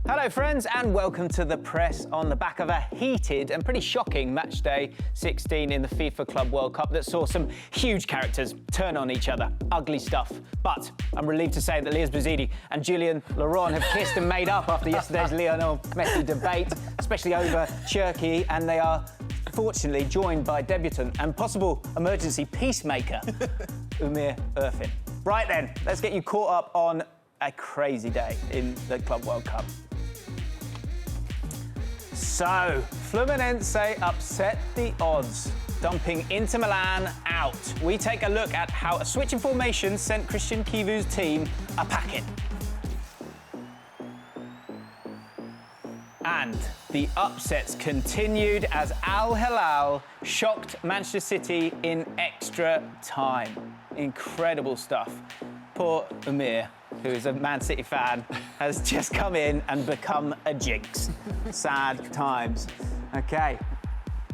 Hello friends and welcome to The Press on the back of a heated and pretty shocking match day 16 in the FIFA Club World Cup that saw some huge characters turn on each other. Ugly stuff. But I'm relieved to say that Lias Bouzidi and Julian Laurent have kissed and made up after yesterday's Lionel Messi debate, especially over Turkey, and they are fortunately joined by debutant and possible emergency peacemaker, Umir Erfin. Right then, let's get you caught up on a crazy day in the Club World Cup. So, Fluminense upset the odds, dumping Inter Milan out. We take a look at how a switch in formation sent Christian Kivu's team a packing. And the upsets continued as Al Hilal shocked Manchester City in extra time. Incredible stuff. Poor Umir, who is a Man City fan, has just come in and become a jinx. Sad times. OK.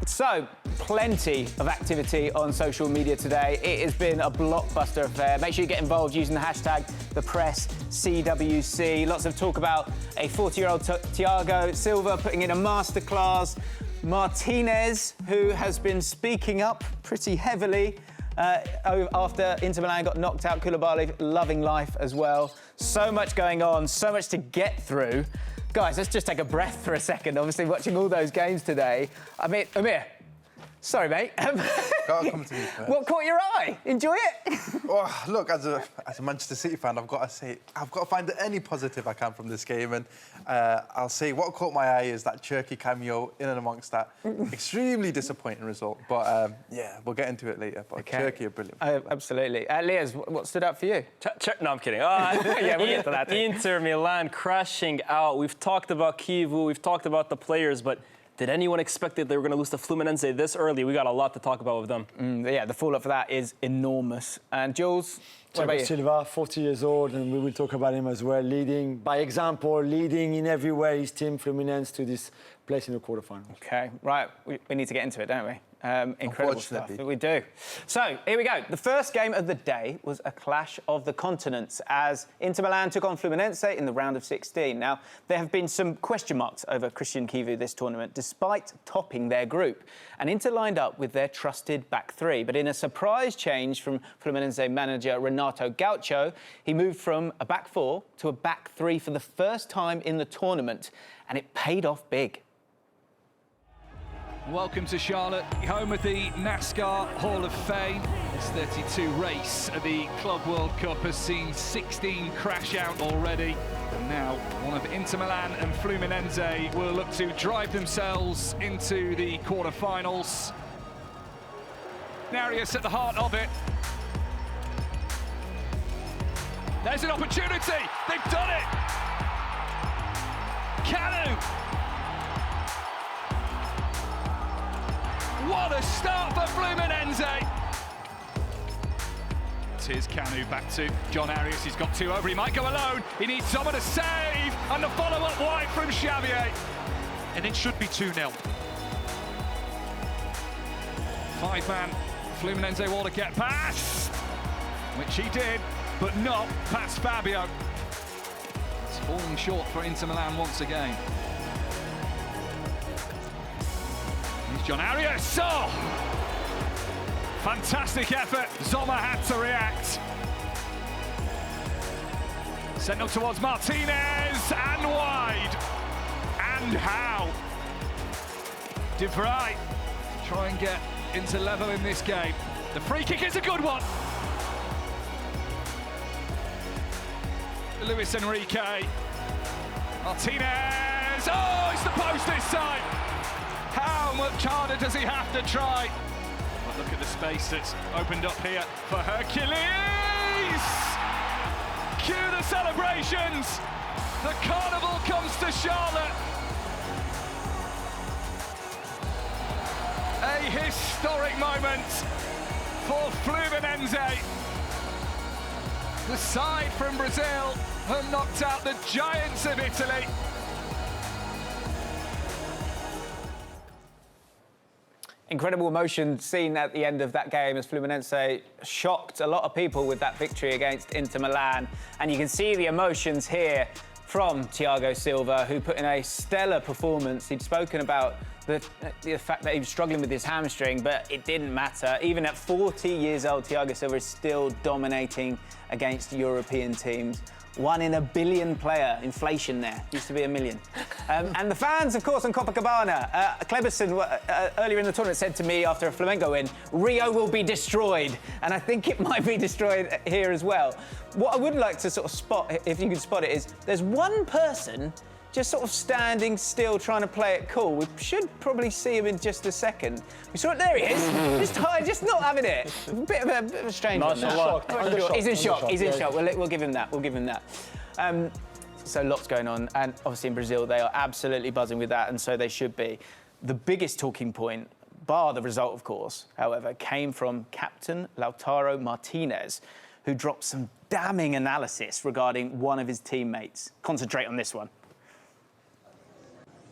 So, plenty of activity on social media today. It has been a blockbuster affair. Make sure you get involved using the hashtag #ThePressCWC. Lots of talk about a 40-year-old Thiago Silva putting in a masterclass. Martinez, who has been speaking up pretty heavily after Inter Milan got knocked out. Koulibaly loving life as well. So much going on, so much to get through. Guys, let's just take a breath for a second, obviously, watching all those games today. I mean, Umir, sorry, mate. Gotta come to me first. What caught your eye? Enjoy it? Oh, look, as a Manchester City fan, I've got to find any positive I can from this game. And I'll say what caught my eye is that Turkey cameo in and amongst that. Extremely disappointing result. But, yeah, we'll get into it later. But okay. Turkey are brilliant. Absolutely. Lias, what stood out for you? No, I'm kidding. Yeah, we'll get to that. Inter Milan crashing out. We've talked about Kivu, we've talked about the players, but did anyone expect that they were going to lose to Fluminense this early? We got a lot to talk about with them. Yeah, the fallout for that is enormous. And Jules, what about you? Silva, 40 years old, and we will talk about him as well, leading by example, leading in every way his team, Fluminense, to this place in the quarterfinals. OK, right, we need to get into it, don't we? Incredible stuff. We do. So, here we go. The first game of the day was a clash of the continents as Inter Milan took on Fluminense in the round of 16. Now, there have been some question marks over Christian Kivu this tournament, despite topping their group. And Inter lined up with their trusted back three. But in a surprise change from Fluminense manager Renato Gaucho, he moved from a back four to a back three for the first time in the tournament. And it paid off big. Welcome to Charlotte, home of the NASCAR Hall of Fame. This 32 race at the Club World Cup has seen 16 crash out already. And now one of Inter Milan and Fluminense will look to drive themselves into the quarterfinals. Narius at the heart of it. There's an opportunity, they've done it! Canu! What a start for Fluminense! Here's Canu back to John Arias. He's got two over. He might go alone. He needs someone to save. And the follow-up wide from Xavier. And it should be 2-0. Five-man. Fluminense want to get past. Which he did, but not past Fabio. It's falling short for Inter Milan once again. John Arias, oh! Fantastic effort, Zoma had to react. Sent up towards Martinez, and wide. And how? De Vrij try and get into level in this game. The free kick is a good one. Luis Enrique. Martinez, oh, it's the post this time. How much harder does he have to try? But look at the space that's opened up here for Hercules! Cue the celebrations! The carnival comes to Charlotte! A historic moment for Fluminense. The side from Brazil have knocked out the giants of Italy. Incredible emotion seen at the end of that game as Fluminense shocked a lot of people with that victory against Inter Milan. And you can see the emotions here from Thiago Silva, who put in a stellar performance. He'd spoken about the fact that he was struggling with his hamstring, but it didn't matter. Even at 40 years old, Thiago Silva is still dominating against European teams. 1 in a billion player. Inflation there. Used to be a million. And the fans, of course, on Copacabana. Kleberson, earlier in the tournament, said to me after a Flamengo win, Rio will be destroyed. And I think it might be destroyed here as well. What I would like to sort of spot, if you could spot it, is there's one person just sort of standing still, trying to play it cool. We should probably see him in just a second. We saw it, there he is. Just tired, just not having it. A bit of a strange one. He's in shock. He's in shock. We'll give him that. We'll give him that. So lots going on, and obviously in Brazil they are absolutely buzzing with that, and so they should be. The biggest talking point, bar the result, of course, however, came from captain Lautaro Martinez, who dropped some damning analysis regarding one of his teammates. Concentrate on this one.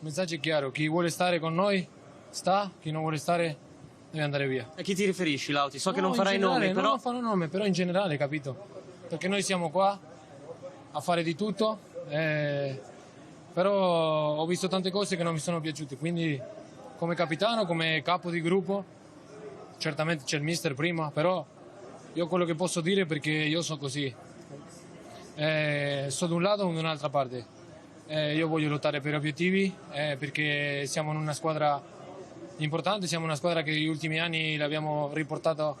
Il messaggio è chiaro, chi vuole stare con noi sta, chi non vuole stare deve andare via. A chi ti riferisci, Lauti? So che non in farai generale, nomi, però... Non farò nome, però in generale, capito? Perché noi siamo qua a fare di tutto, però ho visto tante cose che non mi sono piaciute, quindi come capitano, come capo di gruppo, certamente c'è il mister prima, però io quello che posso dire, perché io sono così, sto da un lato o da un'altra parte. Io voglio lottare per obiettivi perché siamo in una squadra importante, siamo una squadra che negli ultimi anni l'abbiamo riportata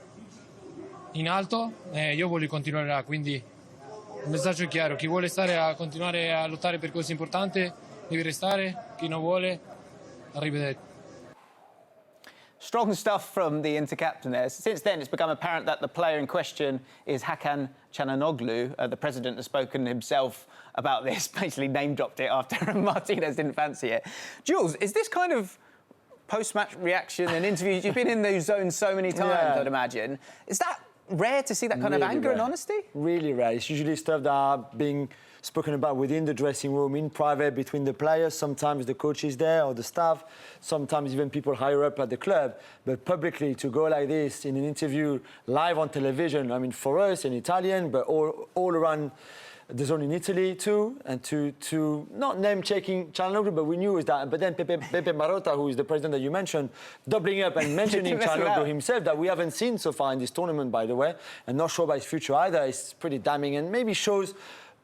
in alto e io voglio continuare là, quindi il messaggio è chiaro, chi vuole stare a continuare a lottare per cose importanti deve restare, chi non vuole arrivederci. Strong stuff from the inter-captain there. Since then, it's become apparent that the player in question is Hakan Çalhanoğlu. The president has spoken himself about this, basically name-dropped it after Martinez didn't fancy it. Jules, is this kind of post-match reaction and interviews? You've been in those zones so many times, I'd imagine. Is that rare to see that kind of anger and honesty? Really rare. It's usually stuff that are being spoken about within the dressing room, in private, between the players. Sometimes the coach is there or the staff. Sometimes even people higher up at the club. But publicly, to go like this in an interview live on television, I mean, for us in Italian, but all around the zone in Italy too, and to not name-checking Çalhanoğlu, but we knew is that. But then Pepe Marotta, who is the president that you mentioned, doubling up and mentioning Çalhanoğlu himself, that we haven't seen so far in this tournament, by the way, and not sure about his future either. It's pretty damning and maybe shows,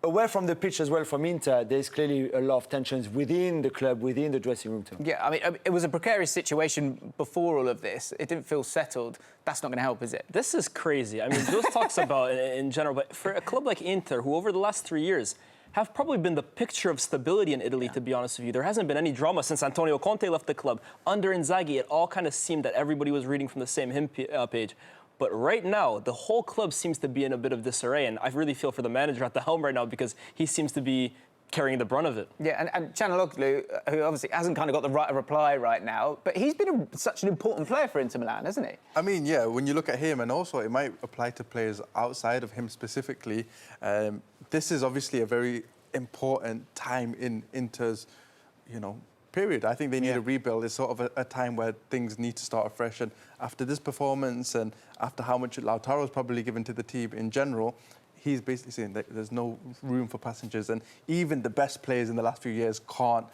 away from the pitch as well from Inter, there's clearly a lot of tensions within the club, within the dressing room too. Yeah, I mean, it was a precarious situation before all of this. It didn't feel settled. That's not going to help, is it? This is crazy. I mean, Jules talks about in general, but for a club like Inter, who over the last 3 years have probably been the picture of stability in Italy, to be honest with you. There hasn't been any drama since Antonio Conte left the club. Under Inzaghi, it all kind of seemed that everybody was reading from the same hymn page. But right now, the whole club seems to be in a bit of disarray, and I really feel for the manager at the helm right now because he seems to be carrying the brunt of it. Yeah, and Çalhanoğlu, who obviously hasn't kind of got the right reply right now, but he's been such an important player for Inter Milan, hasn't he? I mean, yeah, when you look at him, and also it might apply to players outside of him specifically, this is obviously a very important time in Inter's, period. I think they need a rebuild. It's sort of a time where things need to start afresh. And after this performance and after how much Lautaro's probably given to the team in general, he's basically saying that there's no room for passengers. And even the best players in the last few years can't,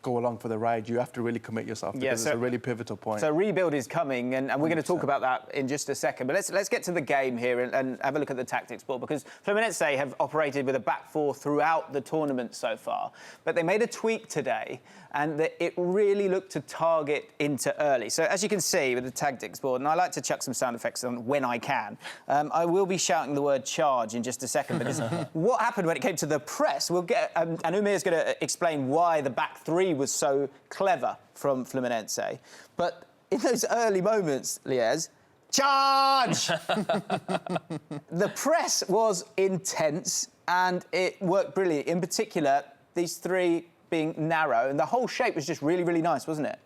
go along for the ride. You have to really commit yourself because it's a really pivotal point. So rebuild is coming, and we're going to talk about that in just a second. But let's get to the game here and have a look at the tactics ball, because Fluminense have operated with a back four throughout the tournament so far. But they made a tweak today, and it really looked to target Inter early. So as you can see with the tactics board, and I like to chuck some sound effects on when I can, I will be shouting the word charge in just a second, because what happened when it came to the press, we'll get, and Umir's going to explain why the back three was so clever from Fluminense. But in those early moments, Liez, charge! The press was intense and it worked brilliantly. In particular, these three being narrow, and the whole shape was just really, really nice, wasn't it?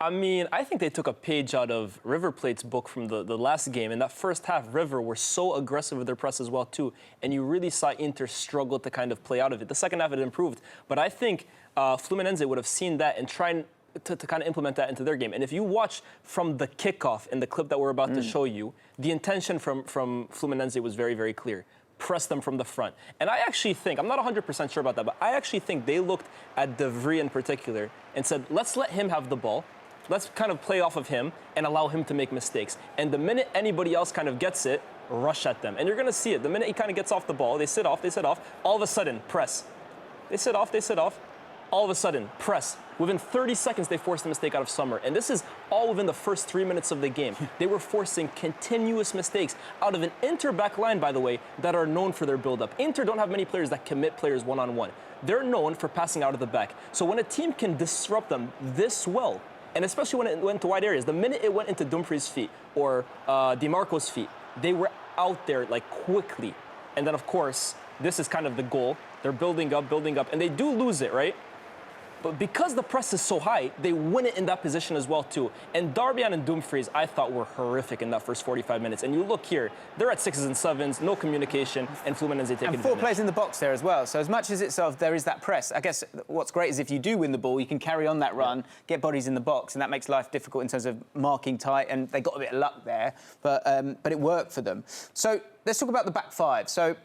I mean, I think they took a page out of River Plate's book from the last game. In that first half, River were so aggressive with their press as well, too. And you really saw Inter struggle to kind of play out of it. The second half, it improved. But I think Fluminense would have seen that and tried to kind of implement that into their game. And if you watch from the kickoff in the clip that we're about to show you, the intention from Fluminense was very, very clear. press them from the front. And I actually think, I'm not 100% sure about that, but I actually think they looked at De Vrij in particular and said, let's let him have the ball. Let's kind of play off of him and allow him to make mistakes. And the minute anybody else kind of gets it, rush at them. And you're going to see it. The minute he kind of gets off the ball, they sit off. All of a sudden, press. They sit off. All of a sudden, press. Within 30 seconds, they forced a mistake out of Sommer. And this is all within the first 3 minutes of the game. They were forcing continuous mistakes out of an Inter back line, by the way, that are known for their build-up. Inter don't have many players that commit players one-on-one. They're known for passing out of the back. So when a team can disrupt them this well, and especially when it went to wide areas, the minute it went into Dumfries' feet or DiMarco's feet, they were out there like quickly. And then, of course, this is kind of the goal. They're building up, and they do lose it, right? But because the press is so high, they win it in that position as well, too. And Darmian and Dumfries, I thought, were horrific in that first 45 minutes. And you look here, they're at 6s and 7s, no communication, and Fluminense take advantage. 4 players in the box there as well. So as much as it's sort of, there is that press, I guess what's great is if you do win the ball, you can carry on that run, get bodies in the box, and that makes life difficult in terms of marking tight. And they got a bit of luck there, but it worked for them. So let's talk about the back five. So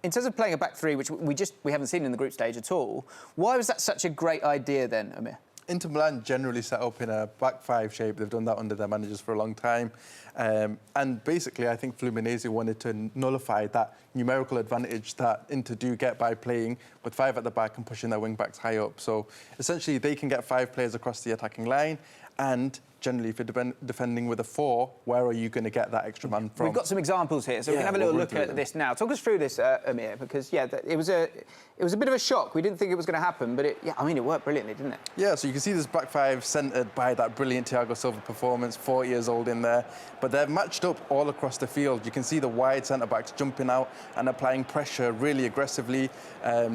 in terms of playing a back three, which we haven't seen in the group stage at all, why was that such a great idea then, Amir? Inter Milan generally set up in a back five shape. They've done that under their managers for a long time. And basically, I think Fluminense wanted to nullify that numerical advantage that Inter do get by playing with 5 at the back and pushing their wing-backs high up. So essentially, they can get 5 players across the attacking line, and generally, if you're defending with a 4, where are you going to get that extra man from? We've got some examples here, so we can have a little look at this now. Talk us through this, Amir, because, yeah, it was a bit of a shock. We didn't think it was going to happen, but it worked brilliantly, didn't it? Yeah, so you can see this back five centred by that brilliant Thiago Silva performance, 40 years old in there. But they're matched up all across the field. You can see the wide centre-backs jumping out and applying pressure really aggressively,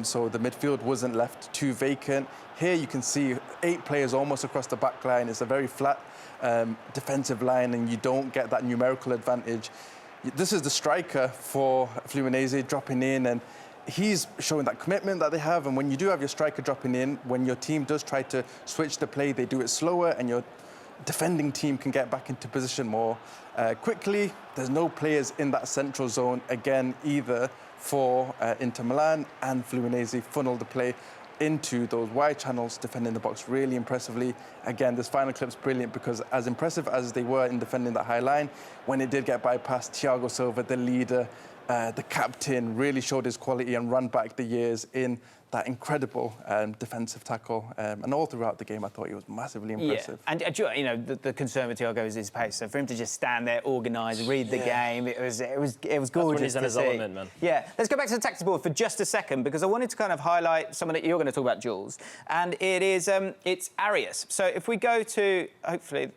so the midfield wasn't left too vacant. Here you can see 8 players almost across the back line. It's a very flat defensive line, and you don't get that numerical advantage. This is the striker for Fluminense dropping in, and he's showing that commitment that they have. And when you do have your striker dropping in, when your team does try to switch the play, they do it slower, and your defending team can get back into position more quickly. There's no players in that central zone again either for Inter Milan, and Fluminense funnel the play into those wide channels, defending the box really impressively. Again, this final clip's brilliant because as impressive as they were in defending that high line, when it did get bypassed, Thiago Silva, the leader, the captain, really showed his quality and ran back the years in that incredible defensive tackle. And all throughout the game, I thought he was massively impressive. Yeah. And you know, the concern with Thiago is his pace. So for him to just stand there, organise, read the game, it was gorgeous. That's when he's in to his see. element, man. Yeah. Let's go back to the tactics board for just a second because I wanted to kind of highlight someone that you're going to talk about, Jules, and it is it's Arias. So if we go to hopefully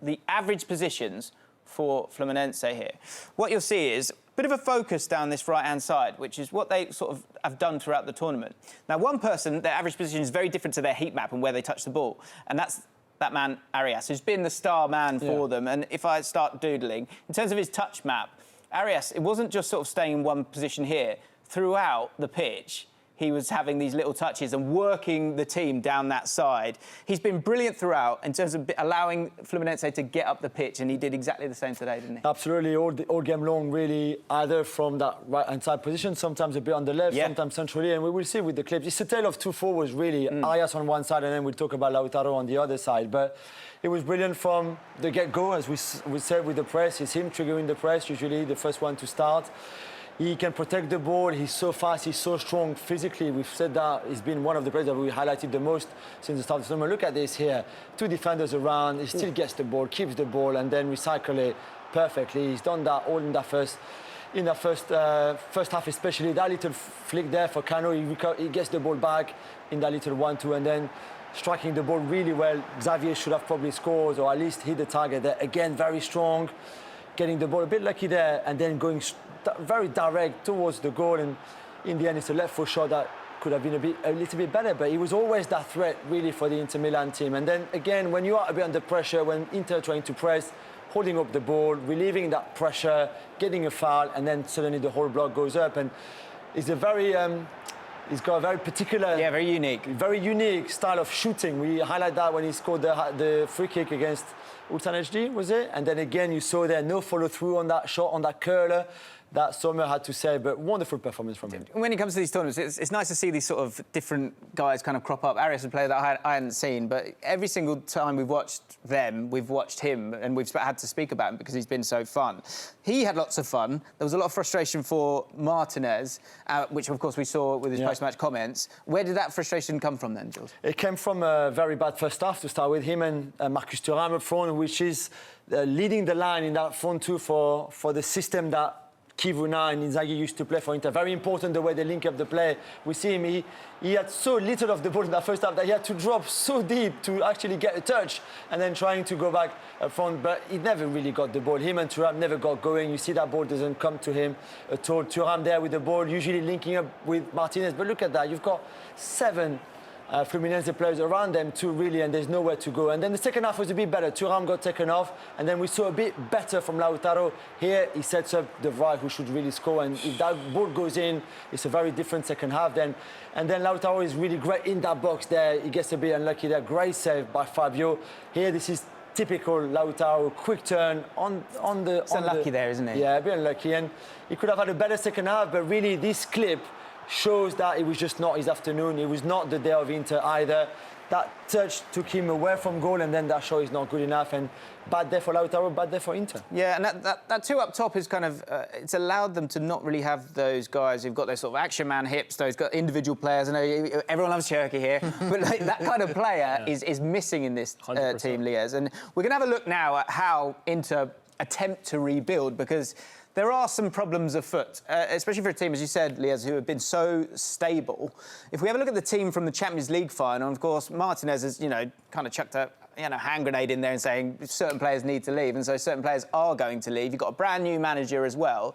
the average positions for Fluminense here, what you'll see is bit of a focus down this right-hand side, which is what they sort of have done throughout the tournament. Now, one person, their average position is very different to their heat map and where they touch the ball, and that's that man, Arias, who's been the star man for them. And if I start doodling, in terms of his touch map, Arias, it wasn't just sort of staying in one position here. Throughout the pitch, he was having these little touches and working the team down that side. He's been brilliant throughout in terms of allowing Fluminense to get up the pitch, and he did exactly the same today, didn't he? Absolutely, all game long, really, either from that right-hand side position, sometimes a bit on the left, sometimes centrally, and we will see with the clips. It's a tale of two forwards, really. Arias on one side, and then we'll talk about Lautaro on the other side. But it was brilliant from the get-go, as we said with the press. It's him triggering the press, usually the first one to start. He can protect the ball. He's so fast. He's so strong physically. We've said that he's been one of the players that we highlighted the most since the start of the summer. Look at this here. 2 defenders around. He still gets the ball, keeps the ball, and then recycle it perfectly. He's done that all in that first half, especially that little flick there for Cano. He gets the ball back in that little 1-2, and then striking the ball really well. Xavier should have probably scored or at least hit the target there. Again, very strong, getting the ball a bit lucky there, and then going very direct towards the goal, and in the end it's a left foot shot that could have been a little bit better, but he was always that threat really for the Inter Milan team. And then again, when you are a bit under pressure, when Inter trying to press, holding up the ball, relieving that pressure, getting a foul, and then suddenly the whole block goes up. And it's he's got a very particular, very unique style of shooting. We highlight that when he scored the free kick against Ulsan HD, was it? And then again, you saw there no follow-through on that shot, on that curler. That Sommer had to say, but wonderful performance from him. When it comes to these tournaments, it's nice to see these sort of different guys kind of crop up. Arias, a player that I hadn't seen, but every single time we've watched them, we've watched him, and we've had to speak about him because he's been so fun. He had lots of fun. There was a lot of frustration for Martinez, which, of course, we saw with his post-match comments. Where did that frustration come from then, Jules? It came from a very bad first half to start with, him and Marcus Thuram up front, which is leading the line in that front two for the system that Kivuna and Inzaghi used to play for Inter. Very important the way they link up the play. We see him, he had so little of the ball in that first half that he had to drop so deep to actually get a touch and then trying to go back up front, but he never really got the ball. Him and Thuram never got going. You see that ball doesn't come to him at all. Thuram there with the ball, usually linking up with Martinez, but look at that. You've got 7 Fluminense players around them too, really, and there's nowhere to go. And then the second half was a bit better. Thuram got taken off, and then we saw a bit better from Lautaro. Here, he sets up the right who should really score, and if that ball goes in, it's a very different second half then. And then Lautaro is really great in that box there. He gets a bit unlucky there. Great save by Fabio. Here, this is typical Lautaro, quick turn on the... It's unlucky there, isn't he? Yeah, a bit unlucky, and he could have had a better second half, but really this clip shows that it was just not his afternoon. It was not the day of Inter either. That touch took him away from goal, and then that show is not good enough. And bad day for Lautaro, bad day for Inter. Yeah, and that two up top is kind of... it's allowed them to not really have those guys who've got those sort of action man hips, those got individual players. I know everyone loves Cherky here, but like, that kind of player is missing in this team, Liez. And we're going to have a look now at how Inter attempt to rebuild, because there are some problems afoot, especially for a team, as you said, Liez, who have been so stable. If we have a look at the team from the Champions League final, of course, Martinez has, kind of chucked a hand grenade in there and saying certain players need to leave, and so certain players are going to leave. You've got a brand new manager as well.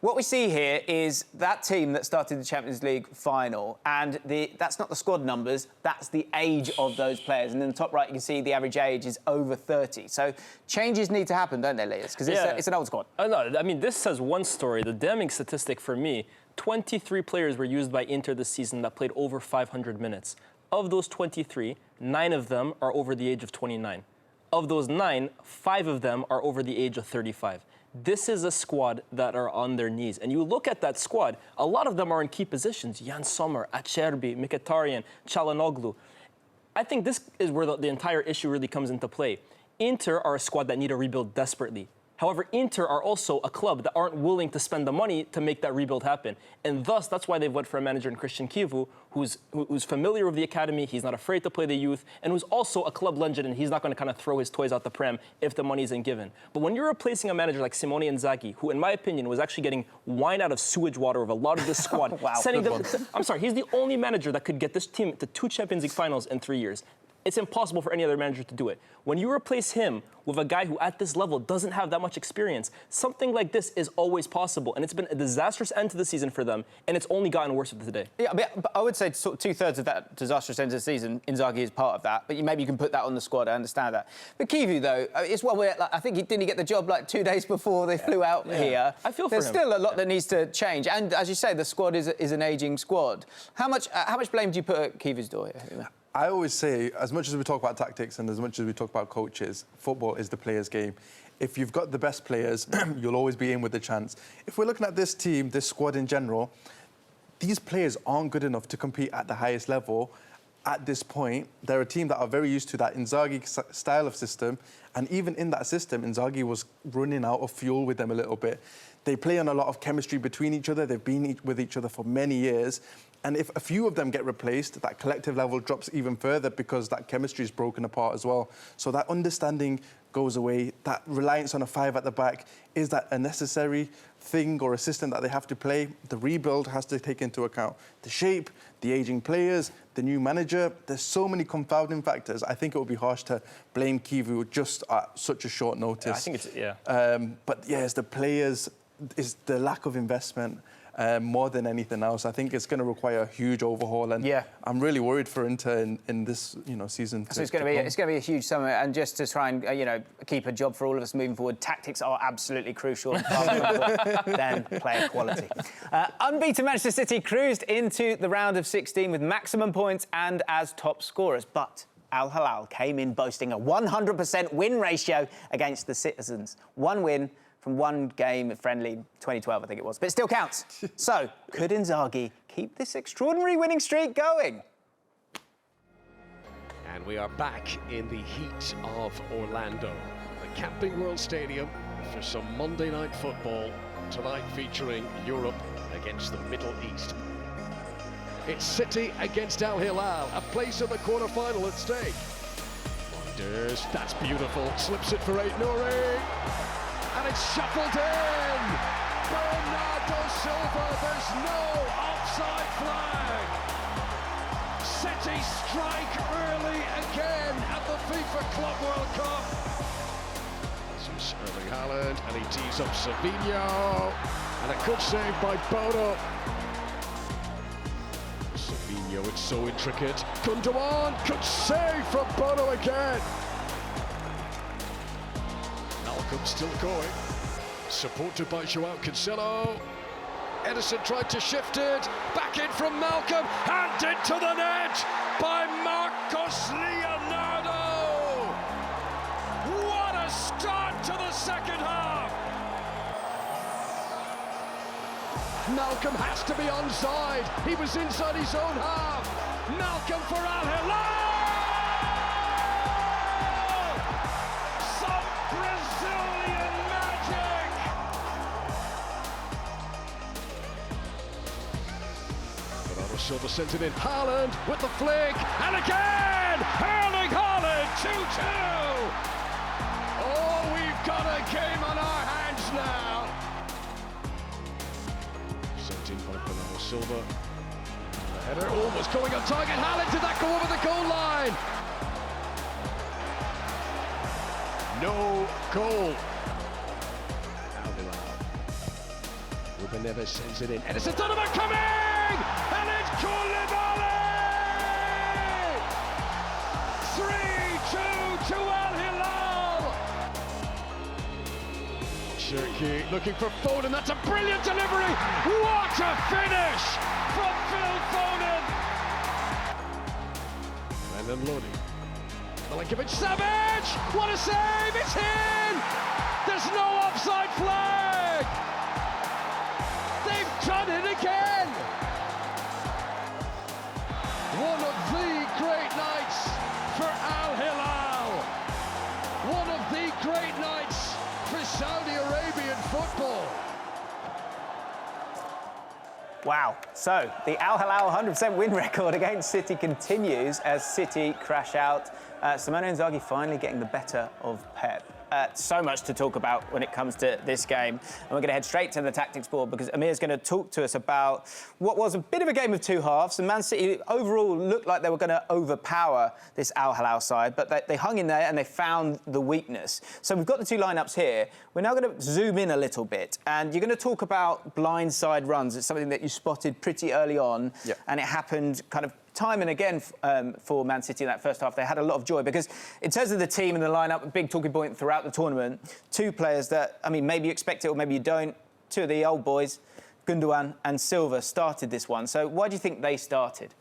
What we see here is that team that started the Champions League final, and that's not the squad numbers, that's the age of those players. And in the top right, you can see the average age is over 30. So changes need to happen, don't they, Liez? Because it's an old squad. No, I mean, this says one story. The damning statistic for me, 23 players were used by Inter this season that played over 500 minutes. Of those 23, 9 of them are over the age of 29. Of those 9, 5 of them are over the age of 35. This is a squad that are on their knees. And you look at that squad, a lot of them are in key positions. Jan Sommer, Acerbi, Mkhitaryan, Çalhanoğlu. I think this is where the entire issue really comes into play. Inter are a squad that need a rebuild desperately. However, Inter are also a club that aren't willing to spend the money to make that rebuild happen. And thus, that's why they've went for a manager in Christian Kivu, who's familiar with the academy, he's not afraid to play the youth, and who's also a club legend, and he's not going to kind of throw his toys out the pram if the money isn't given. But when you're replacing a manager like Simone Inzaghi, who, in my opinion, was actually getting wine out of sewage water of a lot of this squad, wow, I'm sorry, he's the only manager that could get this team to 2 Champions League finals in 3 years. It's impossible for any other manager to do it. When you replace him with a guy who at this level doesn't have that much experience, something like this is always possible. And it's been a disastrous end to the season for them, and it's only gotten worse with today. Yeah, but I would say sort of 2/3 of that disastrous end of the season, Inzaghi is part of that. But maybe you can put that on the squad, I understand that. But Kivu, though, it's one where I think didn't he get the job like 2 days before they flew out here? I feel for him. There's still a lot that needs to change. And as you say, the squad is an ageing squad. How much blame do you put at Kivu's door here? I always say, as much as we talk about tactics and as much as we talk about coaches, football is the players' game. If you've got the best players, you'll always be in with a chance. If we're looking at this team, this squad in general, these players aren't good enough to compete at the highest level at this point. They're a team that are very used to that Inzaghi style of system, and even in that system, Inzaghi was running out of fuel with them a little bit. They play on a lot of chemistry between each other. They've been with each other for many years. And if a few of them get replaced, that collective level drops even further because that chemistry is broken apart as well. So that understanding goes away. That reliance on a 5 at the back, is that a necessary thing or a system that they have to play? The rebuild has to take into account the shape, the ageing players, the new manager. There's so many confounding factors. I think it would be harsh to blame Kivu just at such a short notice. Yeah, I think it's, But yeah, it's the players, it's the lack of investment. More than anything else, I think it's going to require a huge overhaul, and I'm really worried for Inter in this season. So it's going to be a huge summer, and just to try and keep a job for all of us moving forward, tactics are absolutely crucial. Then player quality. Unbeaten Manchester City cruised into the round of 16 with maximum points and as top scorers, but Al Hilal came in boasting a 100% win ratio against the Citizens. One win from one game friendly, 2012, I think it was, but it still counts. So, could Inzaghi keep this extraordinary winning streak going? And we are back in the heat of Orlando, the Camping World Stadium for some Monday night football, tonight featuring Europe against the Middle East. It's City against Al Hilal, a place in the quarter-final at stake. Wonders, that's beautiful, slips it for Nouri, and it's shuffled in! Bernardo Silva, there's no offside flag! City strike early again at the FIFA Club World Cup. This is Erling Haaland, and he tees up Savinho, and a good save by Bono. Savinho, it's so intricate. Gundogan, good save from Bono again. Malcolm still going, supported by Joao Cancelo. Edison tried to shift it, back in from Malcolm, handed to the net by Marcos Leonardo. What a start to the second half. Malcolm has to be onside. He was inside his own half. Malcolm for Al Hilal. Some Brazilian magic. Bernardo Silva sent it in. Haaland with the flick, and again, Erling Haaland, 2-2. Oh, we've got a game on our hands now. Sent in by Bernardo Silva. The header almost going on target. Haaland, did that go over the goal line? No goal. Al Hilal. Ruben Neves sends it in. Edison Donovan coming! And it's Koulibaly! 3-2 to Al Hilal! Cherki looking for Foden. That's a brilliant delivery! What a finish from Phil Foden! And then Lodi. Milinkovic-Savic! What a save! It's in! There's no offside flag! They've done it again! One of the great nights for Al Hilal! One of the great nights for Saudi Arabian football! Wow. So, the Al Hilal 100% win record against City continues as City crash out. Simone Inzaghi finally getting the better of Pep. So much to talk about when it comes to this game. And we're going to head straight to the tactics board because Amir's going to talk to us about what was a bit of a game of two halves. And Man City overall looked like they were going to overpower this Al Hilal side, but they hung in there and they found the weakness. So we've got the two lineups here. We're now going to zoom in a little bit, and you're going to talk about blindside runs. It's something that you spotted pretty early on, and it happened kind of time and again for Man City in that first half. They had a lot of joy because in terms of the team and the lineup, a big talking point throughout the tournament, two players that, I mean, maybe you expect it or maybe you don't, two of the old boys, Gundogan and Silva, started this one. So why do you think they started?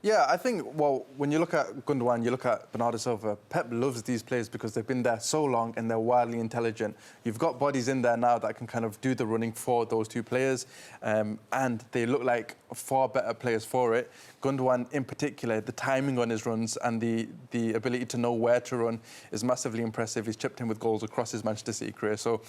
Yeah, I think, well, when you look at Gundogan, you look at Bernardo Silva, Pep loves these players because they've been there so long and they're wildly intelligent. You've got bodies in there now that can kind of do the running for those two players, and they look like far better players for it. Gundogan, in particular, the timing on his runs and the ability to know where to run is massively impressive. He's chipped in with goals across his Manchester City career. So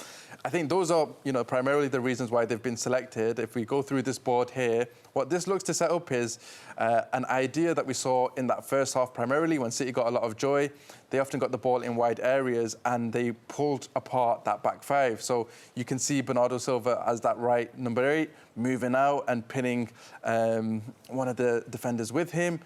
I think those are, you know, primarily the reasons why they've been selected. If we go through this board here, what this looks to set up is an idea that we saw in that first half primarily when City got a lot of joy. They often got the ball in wide areas and they pulled apart that back five. So you can see Bernardo Silva as that right number 8, moving out and pinning one of the defenders with him.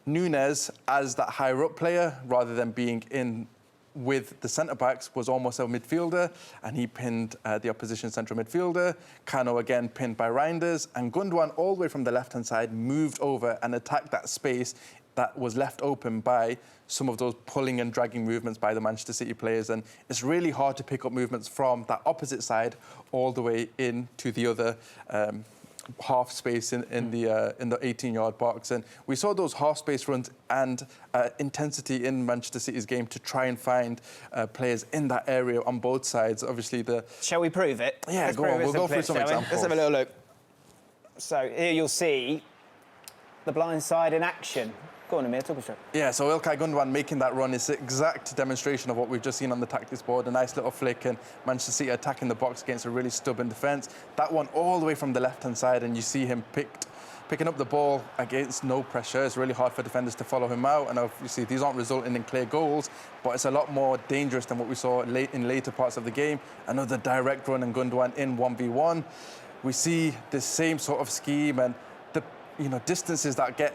Nunes as that higher up player, rather than being in with the centre-backs, was almost a midfielder, and he pinned the opposition central midfielder. Cano again pinned by Reinders, and Gundogan all the way from the left-hand side moved over and attacked that space that was left open by some of those pulling and dragging movements by the Manchester City players. And it's really hard to pick up movements from that opposite side all the way in to the other half space in the 18-yard box, and we saw those half space runs and intensity in Manchester City's game to try and find players in that area on both sides. Obviously, Shall we prove it? Yeah, go on. We'll go through some examples. Let's have a little look. So here you'll see the blind side in action. Go on, Amir, talk us through. Yeah, so Ilkay Gundogan making that run is the exact demonstration of what we've just seen on the tactics board. A nice little flick, and Manchester City attacking the box against a really stubborn defence. That one all the way from the left-hand side, and you see him picking up the ball against no pressure. It's really hard for defenders to follow him out, and obviously these aren't resulting in clear goals, but it's a lot more dangerous than what we saw in later parts of the game. Another direct run and Gundogan in 1v1. We see the same sort of scheme and the distances that get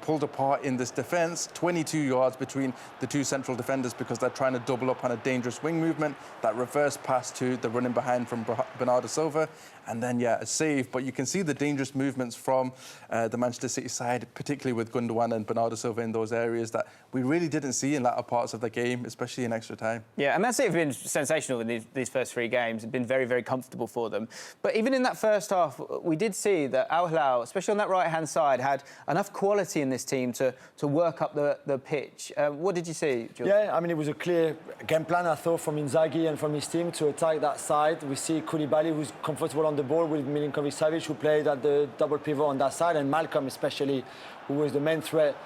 pulled apart in this defence. 22 yards between the two central defenders because they're trying to double up on a dangerous wing movement. That reverse pass to the running behind from Bernardo Silva, and then a save. But you can see the dangerous movements from the Manchester City side, particularly with Gundogan and Bernardo Silva in those areas that we really didn't see in latter parts of the game, especially in extra time. Yeah, and Man City have been sensational in these first three games. It's been very, very comfortable for them. But even in that first half, we did see that Al Hilal, especially on that right-hand side, had enough quality in this team to work up the pitch. What did you see, George? Yeah, I mean, it was a clear game plan, I thought, from Inzaghi and from his team to attack that side. We see Koulibaly, who's comfortable on the ball, with Milinkovic-Savic, who played at the double pivot on that side, and Malcolm especially, who was the main threat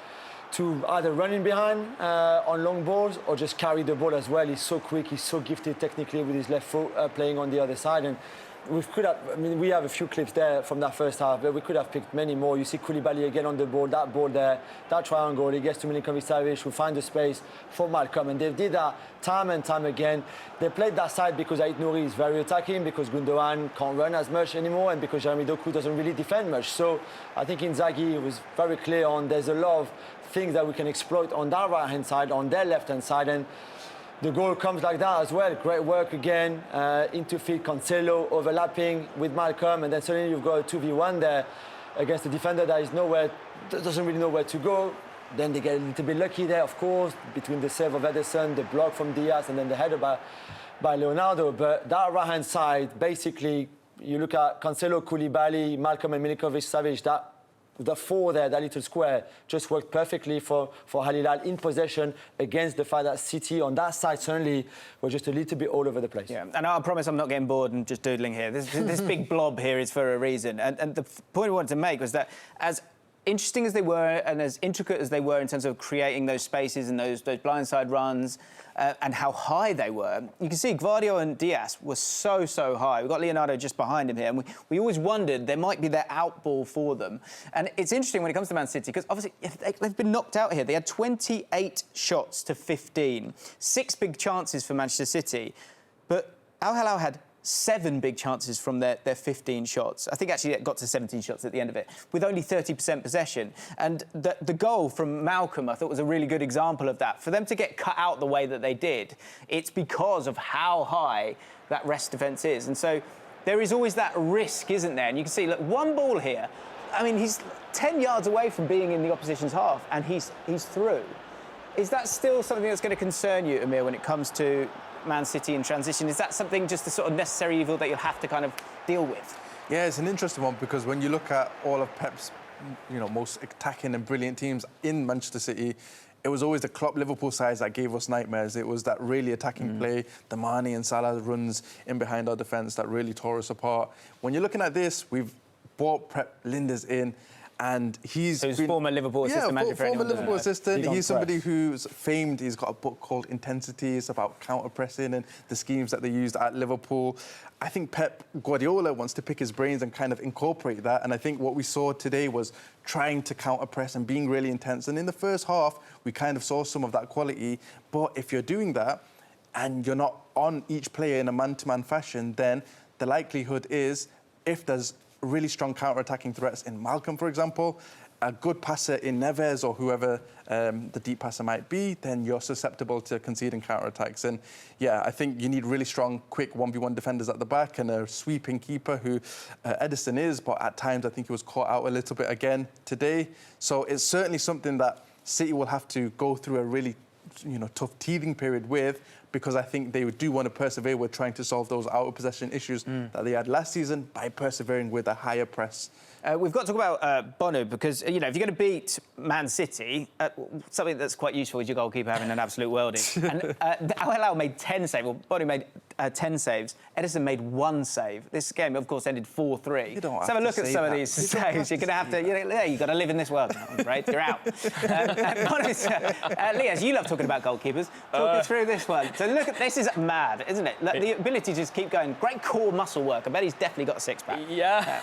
to either running behind on long balls or just carry the ball as well. He's so quick, he's so gifted technically with his left foot playing on the other side. And we have a few clips there from that first half, but we could have picked many more. You see Koulibaly again on the ball, that ball there, that triangle, he gets to Milinkovic-Savic, who finds the space for Malcolm, and they did that time and time again. They played that side because Ait Nouri is very attacking, because Gundogan can't run as much anymore, and because Jeremy Doku doesn't really defend much. So I think Inzaghi was very clear on there's a lot of things that we can exploit on that right-hand side, on their left-hand side, and the goal comes like that as well. Great work again, into field, Cancelo overlapping with Malcolm, and then suddenly you've got a 2v1 there against a defender that doesn't really know where to go. Then they get a little bit lucky there, of course, between the save of Ederson, the block from Diaz, and then the header by Leonardo. But that right-hand side, basically, you look at Cancelo, Koulibaly, Malcolm and Milinkovic-Savic, the four there, that little square, just worked perfectly for Al Hilal in possession against the fact that City on that side certainly were just a little bit all over the place. Yeah, and I promise I'm not getting bored and just doodling here. This big blob here is for a reason. And the point I wanted to make was that as interesting as they were and as intricate as they were in terms of creating those spaces and those blindside runs and how high they were, you can see Gvardiol and Diaz were so high. We've got Leonardo just behind him here, and we always wondered there might be that outball for them. And it's interesting when it comes to Man City, because obviously they've been knocked out here. They had 28 shots to 15, 6 big chances for Manchester City, but Al Hilal had 7 big chances from their 15 shots. I think actually it got to 17 shots at the end of it, with only 30% possession. And the goal from Malcolm, I thought, was a really good example of that. For them to get cut out the way that they did, it's because of how high that rest defence is. And so there is always that risk, isn't there? And you can see, look, one ball here, I mean, he's 10 yards away from being in the opposition's half, and he's through. Is that still something that's going to concern you, Amir, when it comes to Man City in transition? Is that something, just a sort of necessary evil that you'll have to kind of deal with? Yeah, it's an interesting one, because when you look at all of Pep's most attacking and brilliant teams in Manchester City, it was always the Klopp Liverpool sides that gave us nightmares. It was that really attacking play, the Mane and Salah runs in behind our defence that really tore us apart. When you're looking at this, we've brought Pep Linders in, and he's former Liverpool assistant manager. Former Liverpool assistant. He's somebody who's famed. He's got a book called Intensity. It's about counter-pressing and the schemes that they used at Liverpool. I think Pep Guardiola wants to pick his brains and kind of incorporate that. And I think what we saw today was trying to counter-press and being really intense. And in the first half, we kind of saw some of that quality. But if you're doing that and you're not on each player in a man-to-man fashion, then the likelihood is, if there's really strong counter-attacking threats in Malcolm, for example, a good passer in Neves or whoever the deep passer might be, then you're susceptible to conceding counter-attacks. And yeah, I think you need really strong, quick 1v1 defenders at the back and a sweeping keeper who Ederson is, but at times I think he was caught out a little bit again today. So it's certainly something that City will have to go through a really tough teething period with. because I think they do want to persevere with trying to solve those out of possession issues that they had last season by persevering with a higher press. We've got to talk about Bonu because, if you're going to beat Man City, something that's quite useful is your goalkeeper having an absolute worldie. And Hilal made 10 saves, well, Bonu made 10 saves. Edison made 1 save. This game, of course, ended 4-3. Let's have a look at some of these saves. You're going to have to, you've got to live in this world now, I'm afraid. You're out. Liaz, you love talking about goalkeepers. Talk us through this one. So look at this, is mad, isn't it? Like, the ability to just keep going. Great core muscle work. I bet he's definitely got a six-pack. Yeah.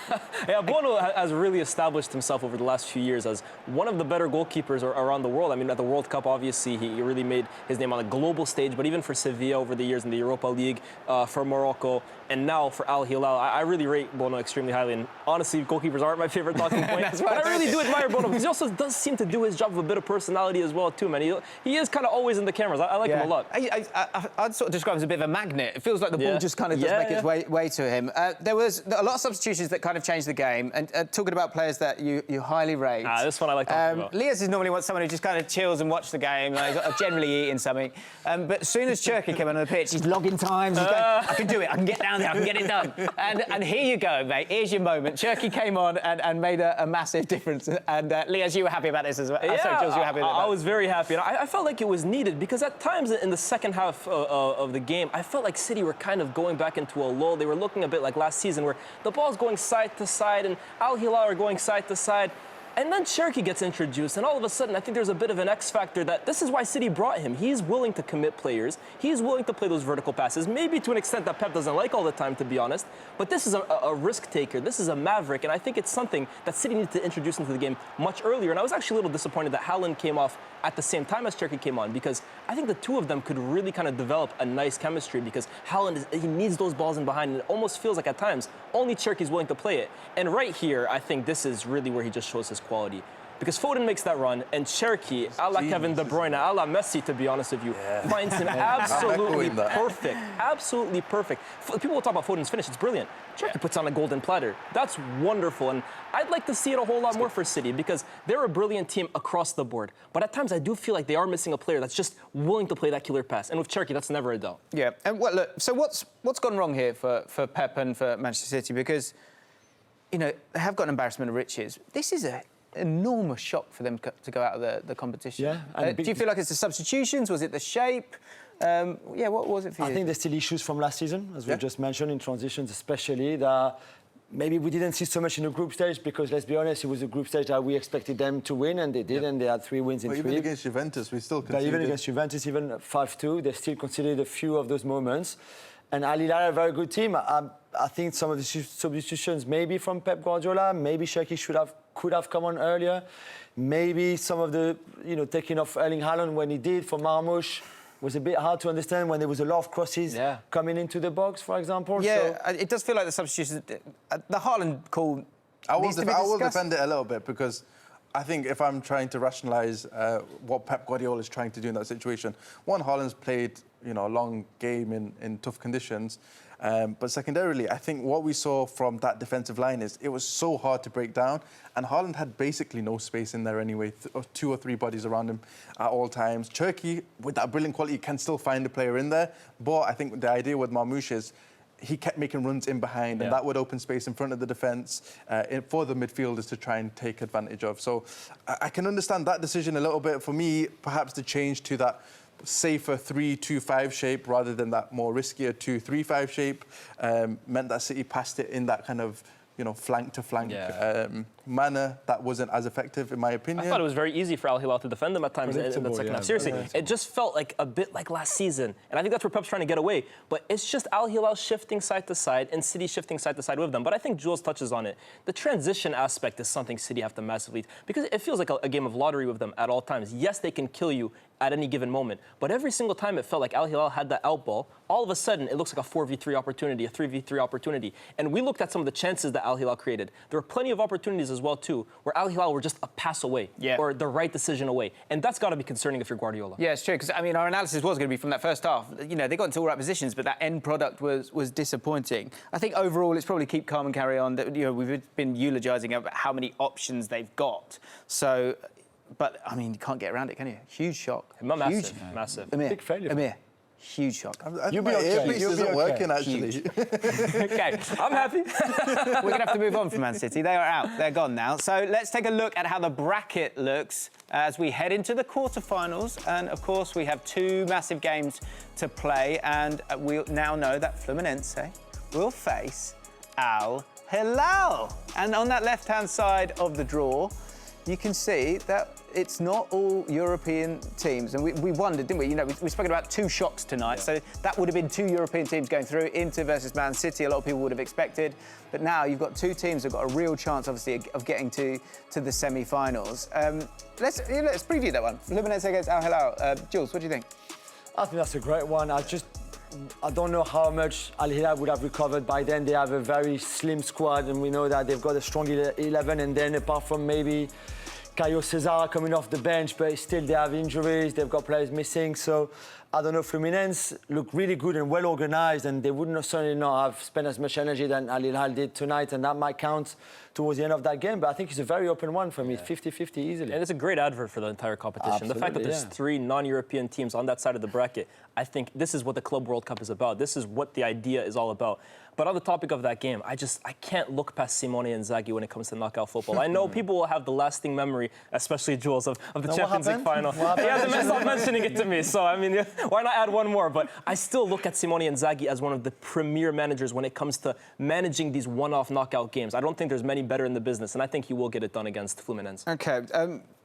Bono has really established himself over the last few years as one of the better goalkeepers around the world. I mean, at the World Cup, obviously, he really made his name on a global stage, but even for Sevilla over the years in the Europa League, for Morocco, and now for Al Hilal, I really rate Bono extremely highly. And honestly, goalkeepers aren't my favorite talking point. But I really do admire Bono because he also does seem to do his job with a bit of personality as well, too, man. He is kind of always in the cameras. I like him a lot. I'd sort of describe him as a bit of a magnet. It feels like the ball just kind of does make its way to him. There was a lot of substitutions that kind of changed the game. And talking about players that you highly rate. This one I like talking about. Liaz is normally someone who just kind of chills and watches the game, generally eating something. But as soon as Cherki came on the pitch, he's logging times. He's going, I can do it. I can get down there. I can get it done. And here you go, mate. Here's your moment. Cherki came on and made a massive difference. And Liaz, you were happy about this as well. Yeah, sorry, Jules, you were happy about I was very happy. And I felt like it was needed because at times in the second half of the game, I felt like City were kind of going back into a lull. They were looking a bit like last season where the ball's going side to side and Al Hilal are going side to side. And then Cherki gets introduced, and all of a sudden, I think there's a bit of an X factor that this is why City brought him. He's willing to commit players. He's willing to play those vertical passes, maybe to an extent that Pep doesn't like all the time, to be honest. But this is a risk taker. This is a maverick, and I think it's something that City needed to introduce into the game much earlier. And I was actually a little disappointed that Haaland came off at the same time as Cherki came on because I think the two of them could really kind of develop a nice chemistry because Haaland, he needs those balls in behind, and it almost feels like at times only Cherki's willing to play it. And right here, I think this is really where he just shows his quality. Because Foden makes that run, and Cherki, a la Kevin De Bruyne, a la Messi, to be honest with you, finds him absolutely perfect. Absolutely perfect. People will talk about Foden's finish. It's brilliant. Cherki puts on a golden platter. That's wonderful. And I'd like to see it a whole lot more for City because they're a brilliant team across the board. But at times, I do feel like they are missing a player that's just willing to play that killer pass. And with Cherki, that's never a doubt. Yeah. And look, so what's gone wrong here for Pep and for Manchester City? Because, they have got an embarrassment of riches. This is an enormous shock for them to go out of the competition. Yeah. Do you feel like it's the substitutions? Was it the shape? What was it for you? I think there's still issues from last season, as we just mentioned, in transitions especially, that maybe we didn't see so much in the group stage because, let's be honest, it was a group stage that we expected them to win, and they did, and they had 3 wins in 3. Even against Juventus, we still conceded. Even against Juventus, even 5-2, they still conceded a few of those moments. And Al Hilal are a very good team. I think some of the substitutions, maybe from Pep Guardiola, maybe Cherki could have come on earlier. Maybe some of the, taking off Erling Haaland when he did for Marmoush was a bit hard to understand when there was a lot of crosses coming into the box, for example. Yeah, so it does feel like the substitutions, the Haaland call. I will defend it a little bit because I think if I'm trying to rationalise what Pep Guardiola is trying to do in that situation, one, Haaland's played a long game in tough conditions. But secondarily, I think what we saw from that defensive line is it was so hard to break down. And Haaland had basically no space in there anyway, 2 or 3 bodies around him at all times. Cherki, with that brilliant quality, can still find a player in there. But I think the idea with Marmoush is he kept making runs in behind, and that would open space in front of the defence for the midfielders to try and take advantage of. So I can understand that decision a little bit. For me, perhaps the change to that safer 3-2-5 shape rather than that more riskier 2-3-5 shape meant that City passed it in that kind of flank to flank manner that wasn't as effective, in my opinion. I thought it was very easy for Al Hilal to defend them at times in the second half. Seriously, it just felt like a bit like last season. And I think that's where Pep's trying to get away. But it's just Al Hilal shifting side to side and City shifting side to side with them. But I think Jules touches on it. The transition aspect is something City have to massively... Because it feels like a game of lottery with them at all times. Yes, they can kill you at any given moment. But every single time it felt like Al Hilal had that out ball, all of a sudden it looks like a 4v3 opportunity, a 3v3 opportunity. And we looked at some of the chances that Al Hilal created. There were plenty of opportunities as well, too, where Al Hilal were just a pass away or the right decision away. And that's got to be concerning if you're Guardiola. Yeah, it's true, because, our analysis was going to be from that first half. They got into all right positions, but that end product was disappointing. I think overall it's probably keep calm and carry on. We've been eulogising about how many options they've got. So... But, you can't get around it, can you? Huge shock. Massive. Amir, big failure. Amir, Huge shock. You'll My be okay. earpiece You'll be isn't okay. working, actually. Okay, I'm happy. we're going to have to move on from Man City. They are out. They're gone now. So let's take a look at how the bracket looks as we head into the quarterfinals. And, of course, we have two massive games to play. And we now know that Fluminense will face Al Hilal. And on that left-hand side of the draw, you can see that it's not all European teams. And we wondered, didn't we? You know, we spoke about two shocks tonight. Yeah. So that would have been two European teams going through, Inter versus Man City. A lot of people would have expected. But now you've got two teams that have got a real chance, obviously, of getting to the semi-finals. Let's preview that one. Fluminense against Al Hilal. Jules, what do you think? I think that's a great one. I don't know how much Al Hilal would have recovered by then. They have a very slim squad, and we know that they've got a strong 11. And then, apart from maybe Caio Cesar coming off the bench, but still they have injuries. They've got players missing. So I don't know. Fluminense look really good and well organised, and they wouldn't certainly not have spent as much energy than Al Hilal did tonight, and that might count towards the end of that game. But I think it's a very open one for me, 50-50 easily. And it's a great advert for the entire competition. Absolutely, the fact that there's three non-European teams on that side of the bracket, I think this is what the Club World Cup is about. This is what the idea is all about. But on the topic of that game, I can't look past Simone Inzaghi when it comes to knockout football. I know people will have the lasting memory, especially Jules, of the Champions League final. He hasn't stopped mentioning it to me, so I mean, why not add one more? But I still look at Simone Inzaghi as one of the premier managers when it comes to managing these one-off knockout games. I don't think there's many better in the business, and I think he will get it done against Fluminense. OK.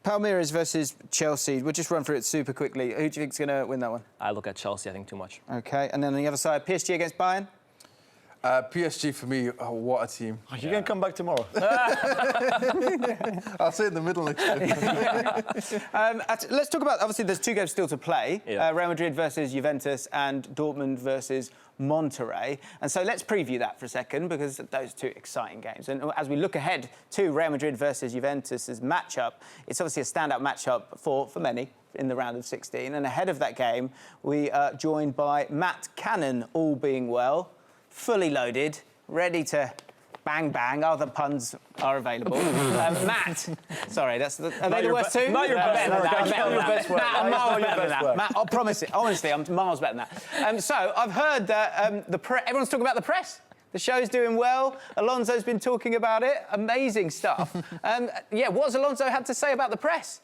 Palmeiras versus Chelsea. We'll just run through it super quickly. Who do you think is going to win that one? I look at Chelsea, I think, too much. OK. And then on the other side, PSG against Bayern? PSG for me, what a team. You can come back tomorrow. I'll say in the middle next time. Let's talk about, obviously, there's two games still to play. Yeah. Real Madrid versus Juventus and Dortmund versus Monterrey. And so let's preview that for a second, because those are two exciting games. And as we look ahead to Real Madrid versus Juventus' matchup, it's obviously a standout matchup for many in the round of 16. And ahead of that game, we are joined by Matt Cannon, all being well, fully loaded, ready to bang, bang. Other puns are available. Matt, sorry, are they the worst two? Not your best work. I'm miles better than that. Matt, I'll promise it. Honestly, I'm miles better than that. So I've heard that everyone's talking about the press. The show's doing well. Alonso's been talking about it. Amazing stuff. What has Alonso had to say about the press?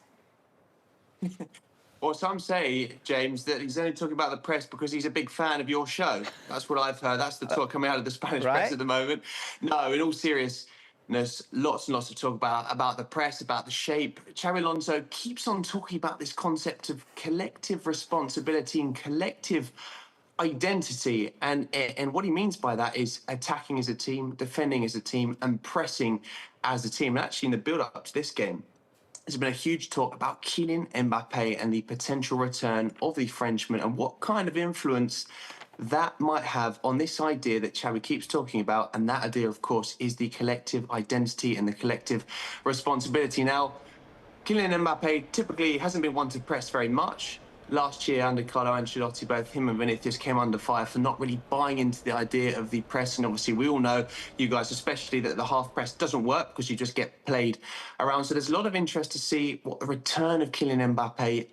Well, some say, James, that he's only talking about the press because he's a big fan of your show. That's what I've heard. That's the talk coming out of the Spanish press at the moment. No, in all seriousness, lots and lots of talk about the press, about the shape. Xabi Alonso keeps on talking about this concept of collective responsibility and collective identity. And what he means by that is attacking as a team, defending as a team, and pressing as a team. And actually, in the build-up to this game, there's been a huge talk about Kylian Mbappe and the potential return of the Frenchman and what kind of influence that might have on this idea that Xabi keeps talking about. And that idea, of course, is the collective identity and the collective responsibility. Now, Kylian Mbappe typically hasn't been one to press very much. Last year, under Carlo Ancelotti, both him and Vinicius came under fire for not really buying into the idea of the press. And obviously, we all know, you guys especially, that the half press doesn't work because you just get played around. So there's a lot of interest to see what the return of Kylian Mbappe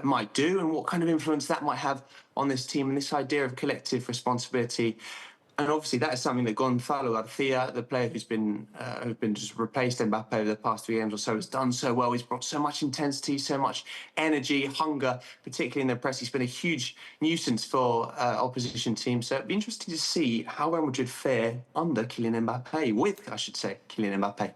might do and what kind of influence that might have on this team and this idea of collective responsibility. And obviously, that is something that Gonzalo Garcia, the player who's been just replaced Mbappe over the past 3 games or so, has done so well. He's brought so much intensity, so much energy, hunger, particularly in the press. He's been a huge nuisance for opposition teams. So it'd be interesting to see how Real Madrid fare under Kylian Mbappe, Kylian Mbappe.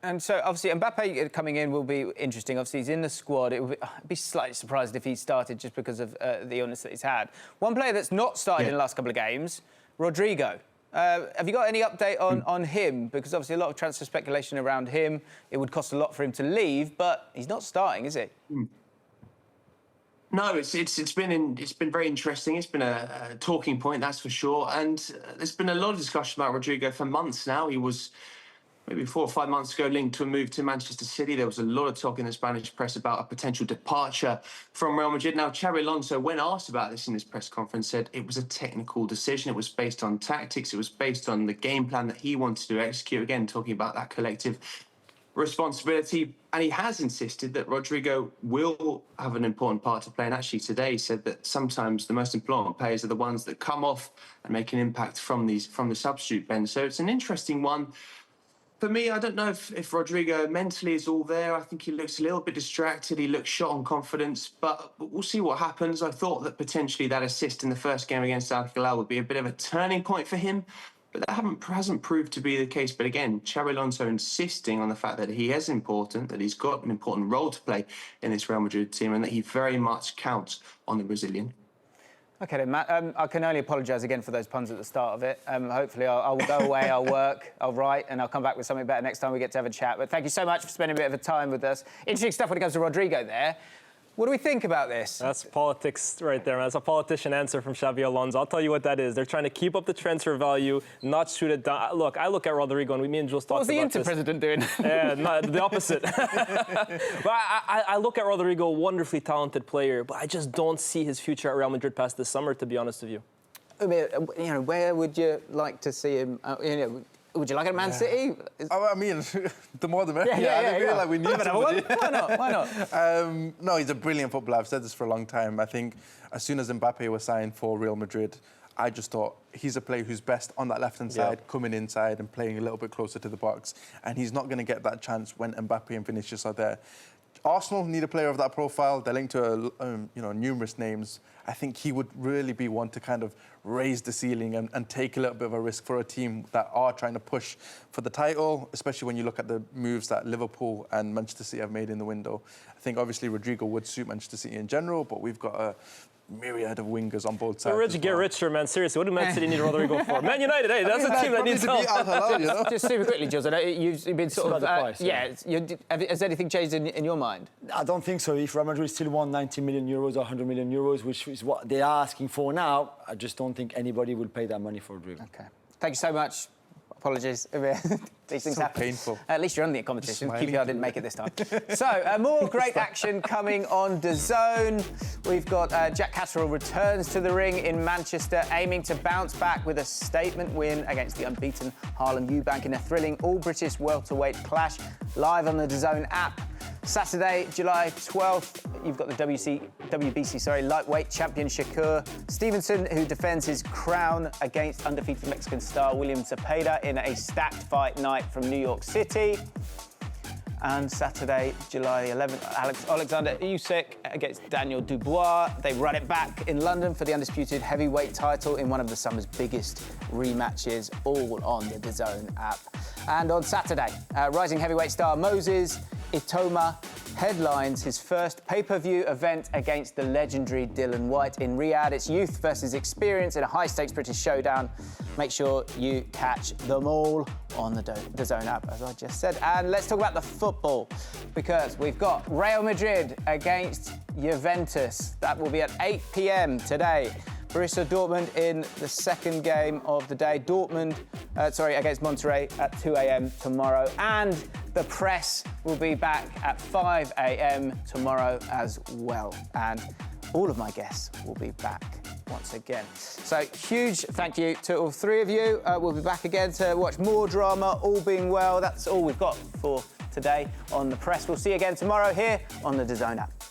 And so, obviously, Mbappe coming in will be interesting. Obviously, he's in the squad. I'd be slightly surprised if he started just because of the illness that he's had. One player that's not started in the last couple of games, Rodrigo. Have you got any update on him? Because obviously a lot of transfer speculation around him. It would cost a lot for him to leave, but he's not starting, is he? No, it's been very interesting. It's been a talking point, that's for sure. And there's been a lot of discussion about Rodrigo for months now. He was maybe 4 or 5 months ago linked to a move to Manchester City. There was a lot of talk in the Spanish press about a potential departure from Real Madrid. Now, Xabi Alonso, when asked about this in his press conference, said it was a technical decision. It was based on tactics. It was based on the game plan that he wanted to execute. Again, talking about that collective responsibility, and he has insisted that Rodrigo will have an important part to play. And actually today he said that sometimes the most important players are the ones that come off and make an impact from the substitute bench. So it's an interesting one. For me, I don't know if Rodrigo mentally is all there. I think he looks a little bit distracted. He looks shot on confidence, but we'll see what happens. I thought that potentially that assist in the first game against Hilal would be a bit of a turning point for him, but that hasn't proved to be the case. But again, Xabi Alonso insisting on the fact that he is important, that he's got an important role to play in this Real Madrid team, and that he very much counts on the Brazilian. OK then, Matt, I can only apologise again for those puns at the start of it. Hopefully I'll go away, I'll work, I'll write, and I'll come back with something better next time we get to have a chat. But thank you so much for spending a bit of time with us. Interesting stuff when it comes to Rodrigo there. What do we think about this? That's politics right there, man. That's a politician answer from Xabi Alonso. I'll tell you what that is. They're trying to keep up the transfer value, not shoot it down. Look, I look at Rodrigo, and me and Jules talked about this. What's the Inter-president doing? Yeah, the opposite. But I look at Rodrigo, wonderfully talented player, but I just don't see his future at Real Madrid past this summer, to be honest with you. I mean, you know, where would you like to see him? Would you like it at Man City? I mean, the more the merrier. I feel like we need somebody. Why not? No, he's a brilliant footballer. I've said this for a long time. I think as soon as Mbappe was signed for Real Madrid, I just thought he's a player who's best on that left-hand side, coming inside and playing a little bit closer to the box. And he's not going to get that chance when Mbappe and Vinicius are there. Arsenal need a player of that profile. They're linked to numerous names. I think he would really be one to kind of raise the ceiling and take a little bit of a risk for a team that are trying to push for the title, especially when you look at the moves that Liverpool and Manchester City have made in the window. I think obviously Rodrigo would suit Manchester City in general, but we've got a myriad of wingers on both sides. The rich get richer, man. Seriously, what do Man City need Rodrigo for? Man United, hey, that's a team that needs help. Just super quickly, Jules, you've been sort of... price, has anything changed in your mind? I don't think so. If Real Madrid still want 90 million euros or 100 million euros, which is what they are asking for now, I just don't think anybody will pay that money for Rodrigo. OK. Thank you so much. Apologies. These things happen. Painful. At least you're on the competition. QPR didn't make it this time. So, more great action coming on DAZN. We've got Jack Catterall returns to the ring in Manchester, aiming to bounce back with a statement win against the unbeaten Harlem Eubank in a thrilling all-British welterweight clash, live on the DAZN app. Saturday, July 12th, you've got the WBC lightweight champion Shakur Stevenson, who defends his crown against undefeated Mexican star William Zepeda in a stacked fight night from New York City. And Saturday, July 11th, Alexander Usyk against Daniel Dubois. They run it back in London for the undisputed heavyweight title in one of the summer's biggest rematches, all on the DAZN app. And on Saturday, rising heavyweight star Moses Itoma headlines his first pay-per-view event against the legendary Dylan White in Riyadh. It's youth versus experience in a high-stakes British showdown. Make sure you catch them all on the DAZN app, as I just said. And let's talk about the football, because we've got Real Madrid against Juventus. That will be at 8 p.m. today. Borussia Dortmund in the second game of the day. Dortmund, against Monterrey at 2 a.m. tomorrow. And the press will be back at 5 a.m. tomorrow as well. And all of my guests will be back once again. So huge thank you to all three of you. We'll be back again to watch more drama, all being well. That's all we've got for today on The Press. We'll see you again tomorrow here on the DAZN app.